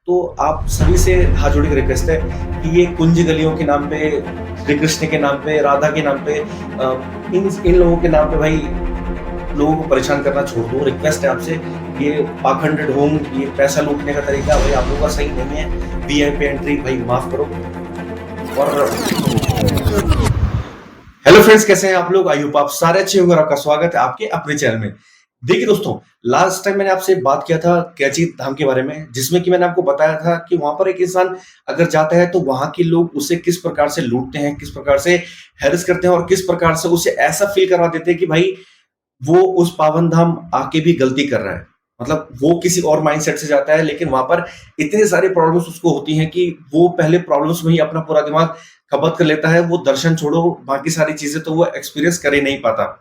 तो आप सभी से हाथ जोड़ के रिक्वेस्ट है कि ये कुंज गलियों के नाम पे, श्री कृष्ण के नाम पे, राधा के नाम पे, इन इन लोगों के नाम पे भाई लोगों को परेशान करना छोड़ दो। रिक्वेस्ट है आपसे, ये पाखंड ढोंग, ये पैसा लूटने का तरीका भाई आप लोगों का सही नहीं है। वीआईपी एंट्री भाई माफ करो। और हेलो फ्रेंड्स, कैसे हैं आप लोग? आई होप आप सारे अच्छे होंगे और आपका स्वागत है आपके अपने चैनल में। देखिए दोस्तों, लास्ट टाइम मैंने आपसे बात किया था कैची धाम के बारे में, जिसमें कि मैंने आपको बताया था कि वहां पर एक इंसान अगर जाता है तो वहां के लोग उसे किस प्रकार से लूटते हैं, किस प्रकार से हैरेस करते हैं और किस प्रकार से उसे ऐसा फील करवा देते हैं कि भाई वो उस पावन धाम आके भी गलती कर रहा है। मतलब वो किसी और माइंडसेट से जाता है, लेकिन वहां पर इतनी सारी प्रॉब्लम्स उसको होती हैं कि वो पहले प्रॉब्लम्स में ही अपना पूरा दिमाग खपत कर लेता है। वो दर्शन छोड़ो, बाकी सारी चीजें तो वो एक्सपीरियंस कर ही नहीं पाता।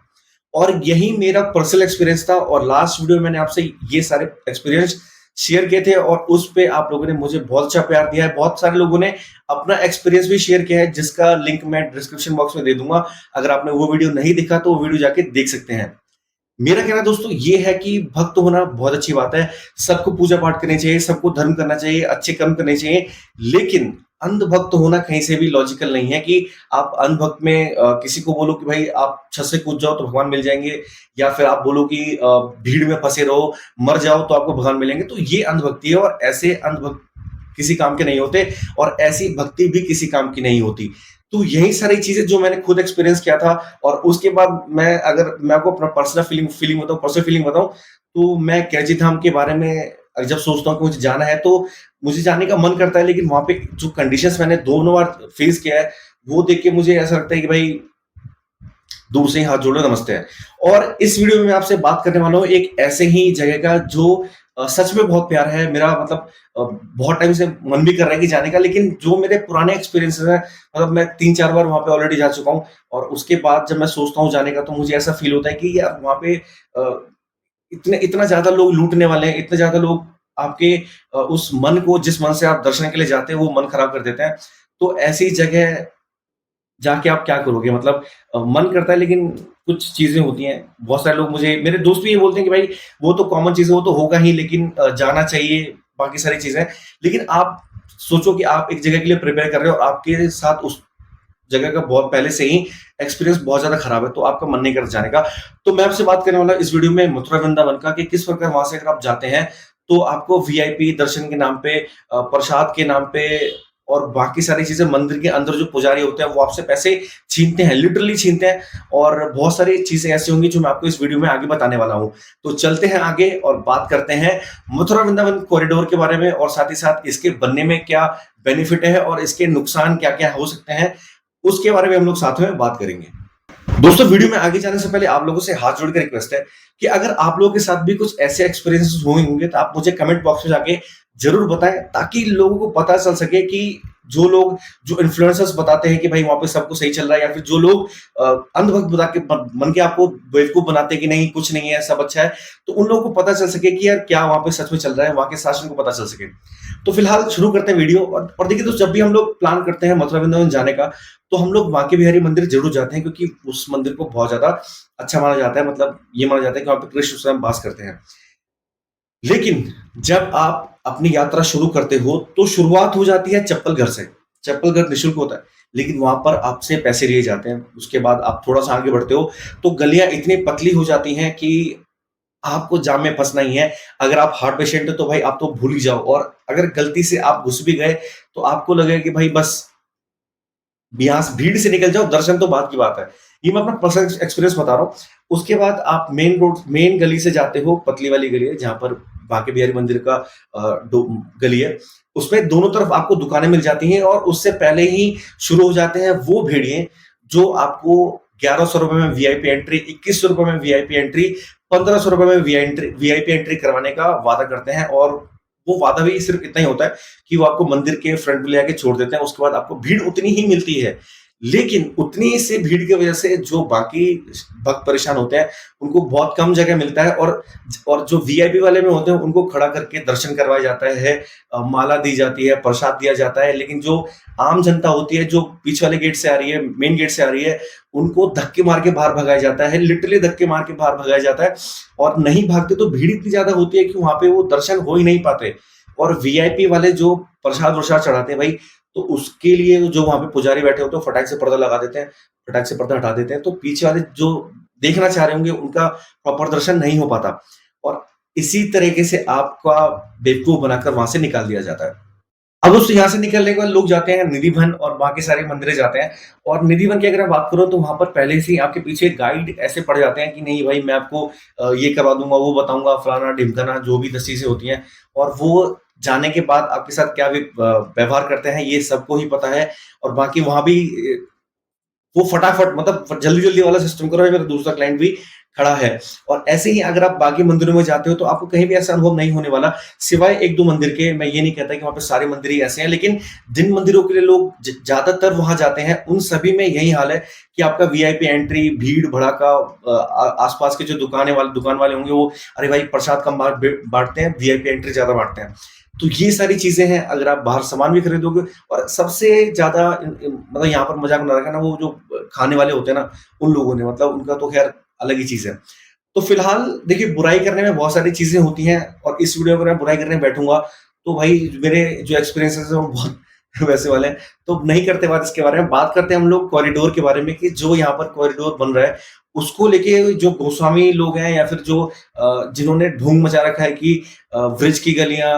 और यही मेरा पर्सनल एक्सपीरियंस था और लास्ट वीडियो में मैंने आपसे ये सारे एक्सपीरियंस शेयर किए थे और उस पे आप लोगों ने मुझे बहुत अच्छा प्यार दिया है। बहुत सारे लोगों ने अपना एक्सपीरियंस भी शेयर किया है, जिसका लिंक मैं डिस्क्रिप्शन बॉक्स में दे दूंगा। अगर आपने वो वीडियो नहीं देखा तो वो वीडियो जाके देख सकते हैं। मेरा कहना दोस्तों ये है कि भक्त होना बहुत अच्छी बात है। सबको पूजा पाठ करनी चाहिए, सबको धर्म करना चाहिए, अच्छे कर्म करने चाहिए। लेकिन अंधभक्त होना कहीं से भी लॉजिकल नहीं है कि आप अंधभक्त में किसी को बोलो कि भाई आप छत से कूद जाओ तो भगवान मिल जाएंगे, या फिर आप बोलो कि भीड़ में फंसे रहो, मर जाओ तो आपको भगवान मिलेंगे। तो ये अंधभक्ति है और ऐसे अंधभक्त किसी काम के नहीं होते और ऐसी भक्ति भी किसी काम की नहीं होती। तो यही सारी चीजें जो मैंने खुद एक्सपीरियंस किया था। और उसके बाद मैं आपको अपना पर्सनल फीलिंग बताऊं तो मैं कैची धाम के बारे में जब सोचता हूँ कि मुझे जाना है तो मुझे जाने का मन करता है, लेकिन वहां पे जो कंडीशंस मैंने दोनों बार फेस किया है वो देख के मुझे ऐसा लगता है कि भाई दूर से ही हाथ जोड़ो, नमस्ते है। और इस वीडियो में मैं आपसे बात करने वाला हूँ एक ऐसे ही जगह का जो सच में बहुत प्यार है मेरा। मतलब बहुत टाइम से मन भी कर रहा है कि जाने का, लेकिन जो मेरे पुराने एक्सपीरियंसेस है, मतलब मैं 3-4 बार वहां पे ऑलरेडी जा चुका हूँ। और उसके बाद जब मैं सोचता हूँ जाने का तो मुझे ऐसा फील होता है कि यार वहां पे इतना ज्यादा लोग लूटने वाले हैं, इतने ज्यादा लोग आपके उस मन को, जिस मन से आप दर्शन के लिए जाते हैं वो मन खराब कर देते हैं। तो ऐसी जगह जाके आप क्या करोगे? मतलब मन करता है, लेकिन कुछ चीजें होती हैं। बहुत सारे लोग, मुझे मेरे दोस्त भी ये बोलते हैं कि भाई वो तो कॉमन चीज है, वो तो होगा ही, लेकिन जाना चाहिए, बाकी सारी चीजें। लेकिन आप सोचो कि आप एक जगह के लिए प्रिपेयर कर रहे हो और आपके साथ उस जगह का बहुत पहले से ही एक्सपीरियंस बहुत ज्यादा खराब है, तो आपका मन नहीं करता जाने का। तो मैं आपसे बात करने वाला इस वीडियो में मथुरा वृंदावन का, कि किस प्रकार वहां से अगर आप जाते हैं तो आपको वीआईपी दर्शन के नाम पे, प्रसाद के नाम पे और बाकी सारी चीजें, मंदिर के अंदर जो पुजारी होते हैं वो आपसे पैसे छीनते हैं, लिटरली छीनते हैं। और बहुत सारी चीजें ऐसी होंगी जो मैं आपको इस वीडियो में आगे बताने वाला हूं। तो चलते हैं आगे और बात करते हैं मथुरा वृंदावन कॉरिडोर के बारे में, और साथ ही साथ इसके बनने में क्या बेनिफिट है और इसके नुकसान क्या क्या हो सकते हैं, उसके बारे में हम लोग साथ में बात करेंगे। दोस्तों, वीडियो में आगे जाने से पहले आप लोगों से हाथ जोड़कर रिक्वेस्ट है कि अगर आप लोगों के साथ भी कुछ ऐसे एक्सपीरियंसेस हुए होंगे तो आप मुझे कमेंट बॉक्स में जाके जरूर बताएं, ताकि लोगों को पता चल सके कि जो लोग, जो इन्फ्लुएंसर्स बताते हैं कि भाई वहां पे सब कुछ सही चल रहा है, या फिर जो लोग अंधभक्त बता के मन के आपको बेवकूफ बनाते हैं कि नहीं कुछ नहीं है, सब अच्छा है, तो उन लोगों को पता चल सके कि यार क्या वहां पे सच में चल रहा है, वहां के शासन को पता चल सके। तो फिलहाल शुरू करते हैं वीडियो। और देखिए दोस्तों, जब भी हम लोग प्लान करते हैं मथुरा वृंदावन जाने का तो हम लोग बांके बिहारी मंदिर जरूर जाते हैं, क्योंकि उस मंदिर को बहुत ज्यादा अच्छा माना जाता है। मतलब ये माना जाता है कि वहां पे कृष्ण स्वयं वास करते हैं। लेकिन जब आप अपनी यात्रा शुरू करते हो तो शुरुआत हो जाती है चप्पल घर से। चप्पल घर निःशुल्क होता है, लेकिन वहां पर आपसे पैसे लिए जाते हैं। उसके बाद आप थोड़ा सा आगे बढ़ते हो तो गलियां इतनी पतली हो जाती हैं कि आपको जाम में फंसना ही है। अगर आप हार्ट पेशेंट हो तो भाई आप तो भूल ही जाओ, और अगर गलती से आप घुस भी गए तो आपको लगेगा कि भाई बस यहाँ से भीड़ से निकल जाओ, दर्शन तो बात की बात है। ये मैं अपना पर्सनल एक्सपीरियंस बता रहा हूँ। उसके बाद आप मेन रोड, मेन गली से जाते हो, पतली वाली गली है जहां पर बांके बिहारी मंदिर का गली है। उसमें दोनों तरफ आपको दुकानें मिल जाती हैं और उससे पहले ही शुरू हो जाते हैं वो भेड़िए जो आपको 1100 रुपए में वीआईपी एंट्री, 2100 रुपए में वीआईपी एंट्री, 1500 रुपए में वीआईपी एंट्री करवाने का वादा करते हैं। और वो वादा भी सिर्फ इतना ही होता है कि वो आपको मंदिर के फ्रंट में ले आके छोड़ देते हैं। उसके बाद आपको भीड़ उतनी ही मिलती है, लेकिन उतनी से भीड़ की वजह से जो बाकी भक्त परेशान होते हैं उनको बहुत कम जगह मिलता है। और जो वीआईपी वाले में होते हैं उनको खड़ा करके दर्शन करवाया जाता है, माला दी जाती है, प्रसाद दिया जाता है। लेकिन जो आम जनता होती है, जो पीछे वाले गेट से आ रही है, मेन गेट से आ रही है, उनको धक्के मार के बाहर भगाया जाता है, लिटरली धक्के मार के बाहर भगाया जाता है। और नहीं भागते तो भीड़ इतनी ज्यादा होती है कि वहां पे वो दर्शन हो ही नहीं पाते। और वीआईपी वाले जो प्रसाद-वरसाद चढ़ाते हैं भाई, तो उसके लिए जो वहाँ पे पुजारी बैठे होते हैं, फटाक से पर्दा लगा देते हैं, फटाक से पर्दा हटा देते हैं, तो पीछे वाले जो देखना चाह रहे होंगे, उनका प्रॉपर दर्शन नहीं हो पाता और इसी तरीके से आपका बेवकूफ़ बनाकर वहाँ से निकाल दिया जाता है। अब उस यहाँ से निकलने के बाद लोग जाते हैं निधिवन और बाकी सारी मंदिरें जाते हैं और निधिवन की अगर मैं बात करूँ तो वहाँ पर पहले से ही आपके पीछे गाइड ऐसे पड़ जाते हैं कि नहीं भाई मैं आपको ये करवा दूँगा, वो बताऊँगा, फलाना-ढिमकाना जो भी 10 चीज़ें होती हैं और वो जाने के बाद आपके साथ क्या व्यवहार करते हैं ये सबको ही पता है और बाकी वहाँ भी वो फटाफट मतलब जल्दी-जल्दी वाला सिस्टम करो, मेरा दूसरा क्लाइंट भी खड़ा है। और ऐसे ही अगर आप बाकी मंदिरों में जाते हो तो आपको कहीं भी ऐसा अनुभव नहीं होने वाला, सिवाय 1-2 मंदिर के। मैं ये नहीं कहता कि वहाँ पे सारे मंदिर ही ऐसे हैं, लेकिन जिन मंदिरों के लिए लोग ज़्यादातर वहाँ जाते हैं, उन सभी में यही हाल है कि आपका वीआईपी एंट्री, भीड़-भड़ाका आस-पास के जो दुकान वाले होंगे वो, "अरे भाई प्रसाद कम बाँटते हैं, वीआईपी एंट्री ज़्यादा बाँटते हैं।" तो ये सारी चीज़ें हैं, अगर आप बाहर सामान भी खरीदोगे और सबसे ज़्यादा मतलब यहाँ पर मज़ाक ना रखना, वो जो खाने वाले होते हैं ना, उन लोगों ने मतलब उनका तो ख़ैर अलग ही चीज़ है। तो फ़िलहाल देखिए बुराई करने में बहुत सारी चीज़ें होती हैं और इस वीडियो में अगर मैं बुराई करने बैठूँगा, तो भाई मेरे जो एक्सपीरियंसेस हैं वो बहुत वैसे वाले हैं। तो नहीं करते बात इसके बारे में, बात करते हैं हम लोग कॉरिडोर के बारे में कि जो यहाँ पर कॉरिडोर बन रहा है, उसको लेके जो गोस्वामी लोग हैं या फिर जो जिन्होंने धूम मचा रखा है कि ब्रिज की गलियाँ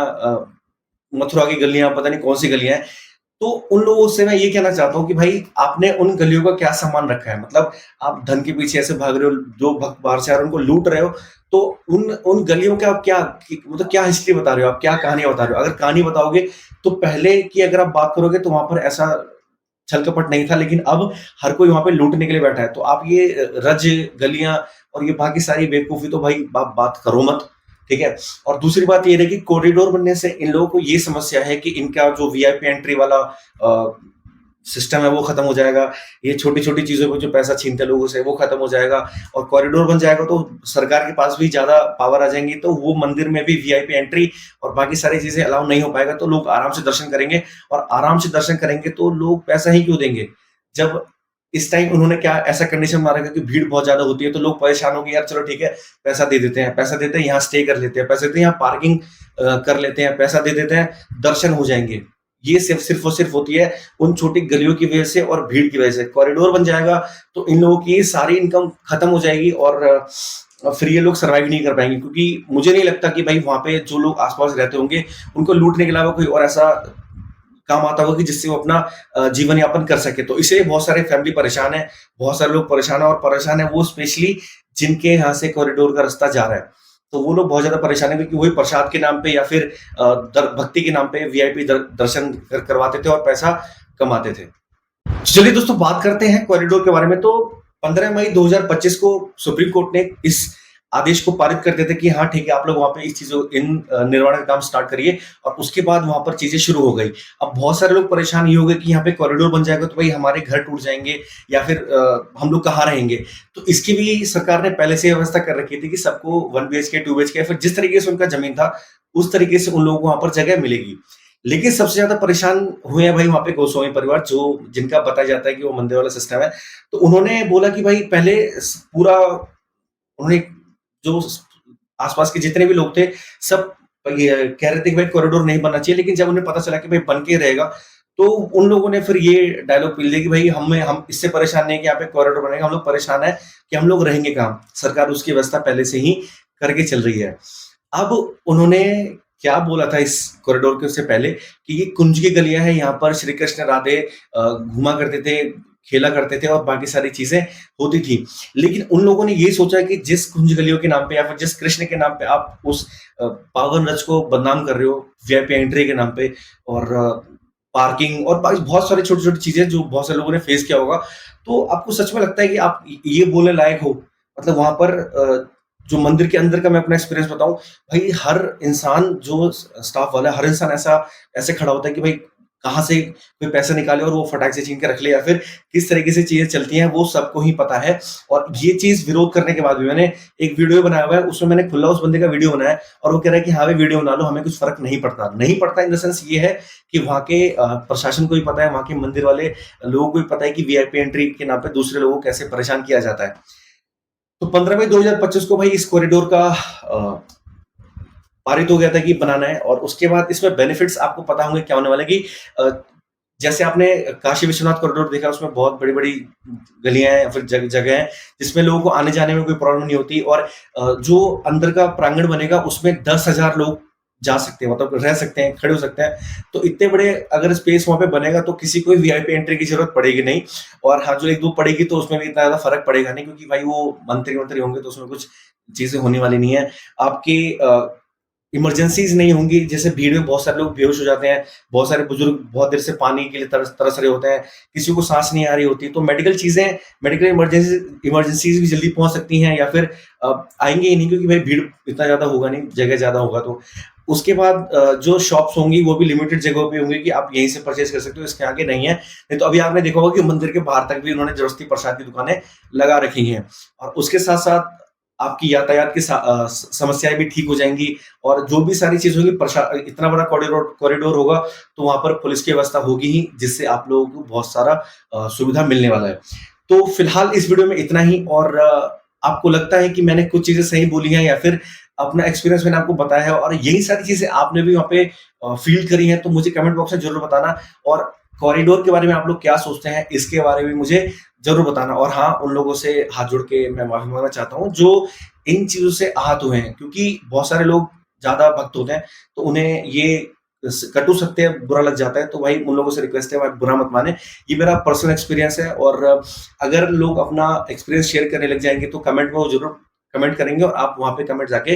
मथुरा की गलियाँ, पता नहीं कौन-सी गलियाँ हैं। तो उन लोगों से मैं ये कहना चाहता हूँ कि भाई आपने उन गलियों का क्या सामान रखा है? मतलब आप धन के पीछे ऐसे भाग रहे हो, जो भक्त बाहर से आ रहे हैं उनको लूट रहे हो, तो उन उन गलियों का आप क्या मतलब क्या हिस्ट्री बता रहे हो आप? क्या कहानी बता रहे हो? अगर कहानी बताओगे तो पहले की अगर आप बात करोगे तो वहाँ पर ऐसा छल-कपट नहीं था, लेकिन अब हर कोई वहाँ पे लूटने के लिए बैठा है। तो आप ये रज, गलियाँ और ये बाकी सारी बेवकूफ़ी तो भाई आप बात करो मत, ठीक है? और दूसरी बात ये रही कि कॉरिडोर बनने से इन लोगों को ये समस्या है कि इनका जो वीआईपी एंट्री वाला सिस्टम है वो खत्म हो जाएगा। ये छोटी-छोटी चीज़ों पे जो पैसा छीनते हैं लोगों से वो खत्म हो जाएगा और कॉरिडोर बन जाएगा तो सरकार के पास भी ज़्यादा पावर आ जाएँगी, तो वो मंदिर में भी वीआईपी एंट्री और बाकी सारी चीज़ें अलाउ नहीं हो पाएगा, तो लोग आराम से दर्शन करेंगे और आराम से दर्शन करेंगे तो लोग पैसा ही क्यों देंगे? जब इस टाइम उन्होंने क्या ऐसा कंडीशन बना रखा है कि भीड़ बहुत ज़्यादा होती है, तो लोग परेशान हो गए, यार चलो ठीक है, पैसा देते हैं, यहाँ स्टे कर लेते हैं, पैसे देते हैं, यहाँ पार्किंग कर लेते हैं, पैसा दे देते हैं, दर्शन हो जाएँगे। ये सिर्फ़ और सिर्फ़ होती है उन छोटी गलियों की वजह से और भीड़ की वजह से। कॉरिडोर बन जाएगा तो इन लोगों की सारी इनकम खत्म हो जाएगी और फिर ये लोग सर्वाइव नहीं कर पाएँगे, क्योंकि मुझे नहीं लगता कि भाई वहाँ पे जो लोग आस-पास रहते होंगे, उनको लूटने के अलावा कोई और ऐसा काम आता होगा कि जिससे वो अपना जीवन यापन कर सके। तो इसलिए बहुत सारे फैमिली परेशान है, बहुत सारे लोग परेशान है वो स्पेशली जिनके यहाँ से कॉरिडोर का रास्ता जा रहा है। तो वो लोग बहुत ज़्यादा परेशान है क्योंकि वही प्रसाद के नाम पे या फिर दर भक्ति के नाम पे वीआईपी दर्शन करवाते थे और पैसा कमाते थे। चलिए दोस्तों, बात करते हैं कॉरिडोर के बारे में। तो 15 मई 2025 को सुप्रीम कोर्ट ने इस आदेश को पारित कर दिया था कि हाँ ठीक है, आप लोग वहाँ पे इस चीज़ों निर्माण का काम स्टार्ट करिए और उसके बाद वहाँ पर चीज़ें शुरू हो गई। अब बहुत सारे लोग परेशान ये हो गए कि यहाँ पे कॉरिडोर बन जाएगा तो भाई हमारे घर टूट जाएँगे या फिर हम लोग कहाँ रहेंगे? तो इसकी भी सरकार ने पहले से व्यवस्था कर रखी थी कि सबको 1 बीएचके, 2 बीएचके या फिर जिस तरीके से उनका ज़मीन था, उस तरीके से उन लोगों को वहाँ पर जगह मिलेगी। लेकिन सबसे ज़्यादा परेशान हुए हैं भाई वहाँ पे गोस्वामी परिवार, जो जिनका बताया जाता है कि वो मंदिर वाला सिस्टम है। तो उन्होंने बोला कि भाई पहले पूरा उन्होंने जो आस-पास के जितने भी लोग थे, सब ये कह रहे थे कि भाई कॉरिडोर नहीं बनना चाहिए, लेकिन जब उन्हें पता चला कि भाई बन के रहेगा, तो उन लोगों ने फिर ये डायलॉग पील दिया कि भाई हम इससे परेशान नहीं है कि यहाँ पे कॉरिडोर बनेगा, हम लोग परेशान हैं कि हम लोग रहेंगे कहाँ? सरकार उसकी व्यवस्था पहले से ही करके चल रही है। अब उन्होंने क्या बोला था इस कॉरिडोर के उससे पहले कि ये कुंज की गलियाँ हैं, यहाँ पर श्री कृष्ण राधे घूमा करते थे, खेला करते थे और बाकी सारी चीज़ें होती थी। लेकिन उन लोगों ने ये सोचा कि जिस कुंज गलियों के नाम पे या फिर जिस कृष्ण के नाम पे आप उस पावन रज को बदनाम कर रहे हो, वीआईपी एंट्री के नाम पे और पार्किंग और बाकी बहुत सारी छोटी-छोटी चीज़ें जो बहुत सारे लोगों ने फेस किया होगा। तो आपको सच में लगता है कि आप ये बोलने लायक हो? मतलब वहाँ पर जो मंदिर के अंदर का मैं अपना एक्सपीरियंस बताऊँ, भाई हर इंसान जो स्टाफ वाला है, हर इंसान ऐसे खड़ा होता है कि भाई कहाँ से कोई पैसा निकाले और वो फटाक से छीन के रख ले या फिर किस तरीके से चीज़ें चलती हैं, वो सबको ही पता है। और ये चीज़ विरोध करने के बाद भी मैंने एक वीडियो बनाया हुआ है, उसमें मैंने खुला उस बंदे का वीडियो बनाया है और वो कह रहा है कि हाँ भाई वीडियो बना लो, हमें कुछ फ़र्क नहीं पड़ता। नहीं पड़ता इन द सेंस ये है कि वहाँ के प्रशासन को भी पता है, वहाँ के मंदिर वाले लोगों को भी पता है कि वीआईपी एंट्री के नाम पे दूसरे लोगों को कैसे परेशान किया जाता है। तो 15 मई 2025 को भाई इस कॉरिडोर का पारित हो गया था कि बनाना है और उसके बाद इसमें बेनिफिट्स आपको पता होंगे क्या होने वाले हैं कि अ, जैसे आपने काशी विश्वनाथ कॉरिडोर देखा उसमें बहुत बड़ी-बड़ी गलियाँ हैं या फिर जगह हैं, जिसमें लोगों को आने-जाने में कोई प्रॉब्लम नहीं होती और जो अंदर का प्रांगण बनेगा उसमें 10,000 लोग जा सकते हैं मतलब रह सकते हैं, खड़े हो सकते हैं। तो इतने बड़े अगर स्पेस वहाँ पे बनेगा तो किसी को भी वीआईपी एंट्री की ज़रूरत पड़ेगी नहीं और हाँ, जो 1-2 पड़ेगी तो उसमें भी इतना ज़्यादा फ़र्क पड़ेगा नहीं क्योंकि भाई वो मंत्री-वंत्री होंगे तो उसमें कुछ चीज़ें होने वाली नहीं है। आपकी इमरजेंसीज़ नहीं होंगी, जैसे भीड़ में बहुत सारे लोग बेहोश हो जाते हैं, बहुत सारे बुजुर्ग बहुत देर से पानी के लिए तरस तरस रहे होते हैं, किसी को साँस नहीं आ रही होती, तो मेडिकल इमरजेंसीज़ भी जल्दी पहुँच सकती हैं या फिर आएँगे ही नहीं क्योंकि भाई भीड़ इतना ज़्यादा होगा नहीं, जगह ज़्यादा होगा तो। उसके बाद जो शॉप्स होंगी वो भी लिमिटेड जगहों पे होंगी कि आप यहीं से परचेज़ कर सकते हो, इसके आगे नहीं है। नहीं तो अभी आपने देखा होगा कि मंदिर के बाहर तक भी उन्होंने ज़बरदस्ती प्रसाद की दुकानें लगा रखी हैं और उसके साथ-साथ आपकी यातायात की समस्याएँ भी ठीक हो जाएँगी और जो भी सारी चीज़ होगी इतना बड़ा कॉरिडोर होगा, तो वहाँ पर पुलिस की व्यवस्था होगी ही, जिससे आप लोगों को बहुत सारा सुविधा मिलने वाला है। तो फिलहाल इस वीडियो में इतना ही और आपको लगता है कि मैंने कुछ चीज़ें सही बोली हैं या फिर अपना एक्सपीरियंस मैंने आपको बताया है और यही सारी चीज़ें आपने भी वहाँ पे फ़ील करी हैं, तो मुझे कमेंट बॉक्स में ज़रूर बताना और कॉरिडोर के बारे में आप लोग क्या सोचते हैं, इसके बारे में मुझे ज़रूर बताना और हाँ, उन लोगों से हाथ जोड़ के मैं माफ़ी माँगना चाहता हूँ, जो इन चीज़ों से आहत हुए हैं क्योंकि बहुत सारे लोग ज़्यादा भक्त होते हैं, तो उन्हें ये कटु सत्य बुरा लग जाता है, तो भाई उन लोगों से रिक्वेस्ट है, भाई बुरा मत मानें। ये मेरा पर्सनल एक्सपीरियंस है और अगर लोग अपना एक्सपीरियंस शेयर करने लग जाएँगे, तो कमेंट में वो ज़रूर कमेंट करेंगे और आप वहाँ पे कमेंट जाके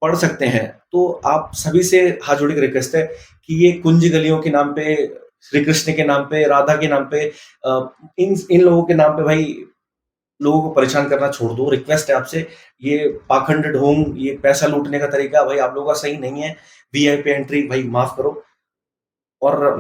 पढ़ सकते हैं। तो आप सभी से हाथ जोड़ के रिक्वेस्ट है कि ये कुंज गलियों के नाम पे, श्री कृष्ण के नाम पे, राधा के नाम पे इन इन लोगों के नाम पे भाई लोगों को परेशान करना छोड़ दो। रिक्वेस्ट है आपसे, ये पाखंड ढोंग, ये पैसा लूटने का तरीका भाई आप लोगों का सही नहीं है। वीआईपी एंट्री भाई माफ़ करो और